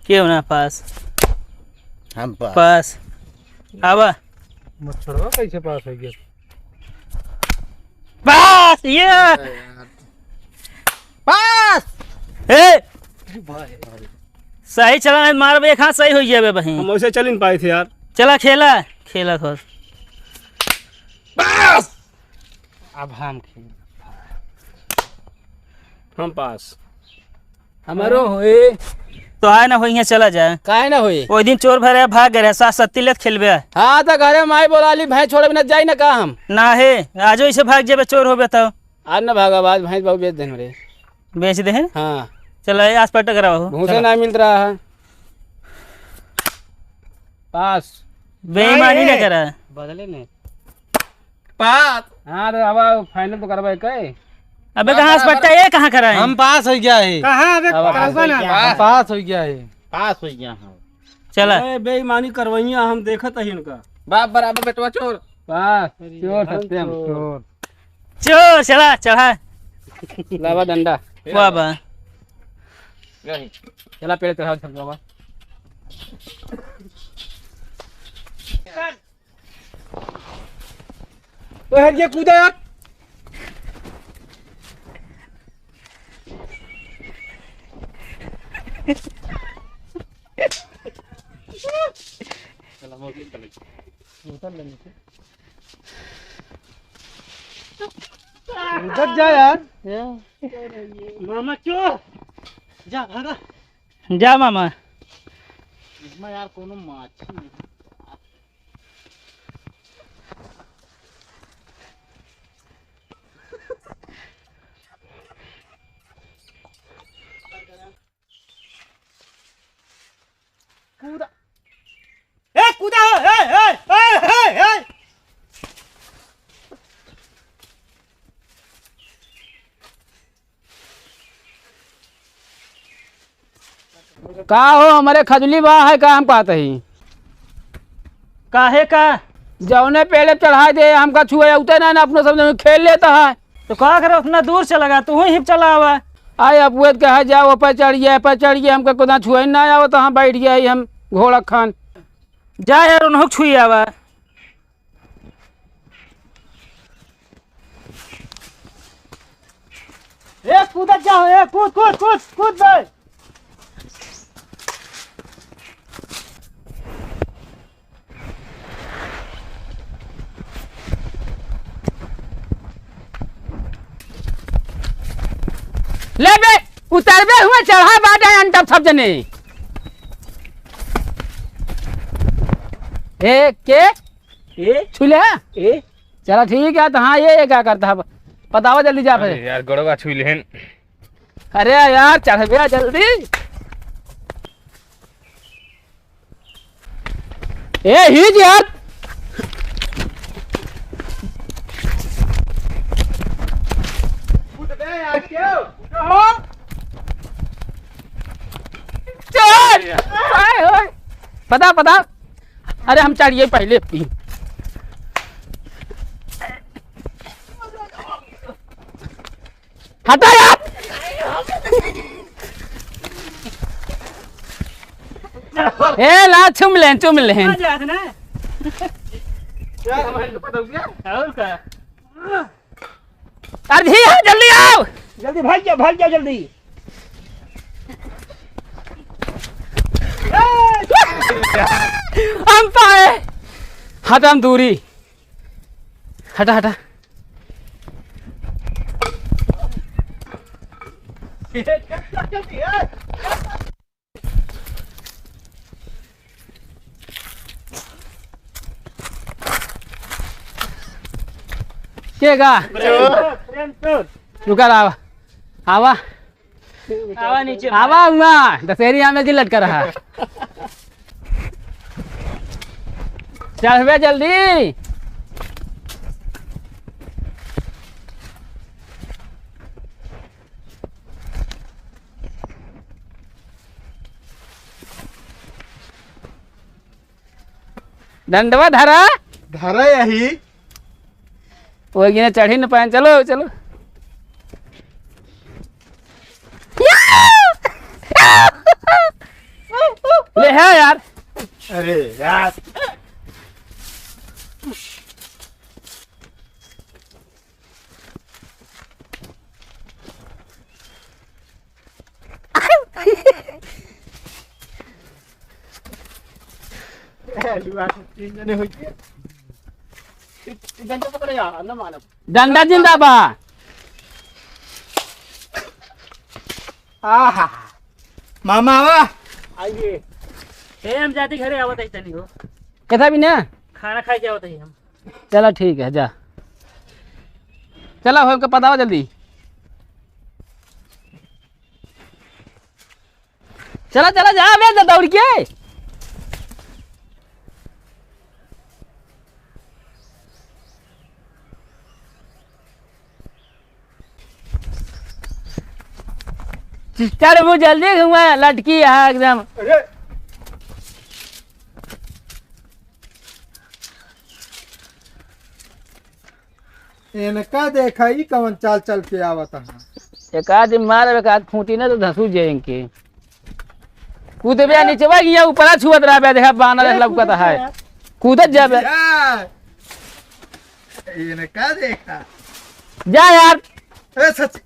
क्यों ना पास हम पास आवा मत छोड़ो कैसे पास हो गया पास ये पास ए सही चला मार एक हाथ सही हो गया बहन हम वैसे चल नहीं पाए थे यार चला खेला खेला थोड़ा पास अब हम खेल हम पास हमारो होए तो आए ना हो चला जाए काहे ना होए वो दिन चोर भरे भाग गए 7-7 लेत खेलबे हाँ तो घरे माई बोलाली भैंस छोड़े बिना जाई ना का हम ना है आजो इसे भाग जेबे चोर होबे तो आज ना भागा बाद भैंस बहुत बेच देन रे बेच दे हैं हाँ चला आस पास टकराओ भूसे ना मिल रहा है पास बेईमानी ना करा बदले ने पास हाँ तो अब फाइनल तो करवाए कहे अबे कहाँ अस्पट्टा ये कहाँ कराए हम पास हो गया है कहाँ अबे करवा ना पास हो गया है पास हो गया हम चला बेईमानी करवैया हम देखत है इनका बाप बराबर बेटवा चोर पास चोर सत्यम चोर चोर चला चढ़ा लावा डंडा वाह बा चला पेड़ चढ़ाओ सब बाबा तो है ये कूदा यार उधर जा यार मामा चोर जा भागा जा मामा इसमें यार कोनो माछी नहीं कूदा ए कूदा ए का हो हमारे खजली बा है का हम कहते ही काहे का जौने पेड़े चढ़ा दे हमका छुए उते ना अपने समझ में खेल लेता है तो कहा करो उतना दूर से लगा तू ही चला हुआ आए अपुएत कहा जाओ पे चढ़ गया हमका खुदा छुए ना आओ तो हाँ बैठ गया ही हम घोड़ा खान जा यार उन्होंने छुई आवा ए कूदा जाओ ए कूद कूद कूद कूद भाई ले बे उतरबे हुए चढ़ा बाटे अंटप सब जने ए के ए छुले ए चला ठीक है तो हाँ ये क्या करता है बताओ जल्दी जा फिर यार गड़वा छुई लेन अरे यार चढ़ जल्दी ए हिज यार पता पता अरे हम चढ़िए पहले हटा यार ए ला चुम लें ना और का अरे जल्दी आओ जल्दी भाग जा जल्दी हम पाए हटा हम दूरी हटा हटा केगा रुका आवा आवा आवा नीचे आवा दशहरी में जिल लटका रहा चढ़ जल्दी दंडवा धरा धरा यही वो गिने चढ़ी न पाए चलो चलो यार तीन जने हो गए डंडा पकड़े यार ना मानो डंडा जिंदाबाद। आहा मामा आवा आइए हे हम जाते घरे आवत है तनी हो कैसा भी ना खाना खा के आवत है हम चलो ठीक है जा चलो हमको पता हो जल्दी चला चला जा बे दौड़ के चल वो जल्दी घुमा लटकी है एकदम। अरे इनका देखा ही कवन चाल चल के आवत है। एक आध मार एक आध खूंटी ना तो धसू जाएंगे कूद बे नीचे गया ऊपर छुअत रहा देखा बानर लौकत है कूदत जाबे यार इनका देखा जा यार ए सच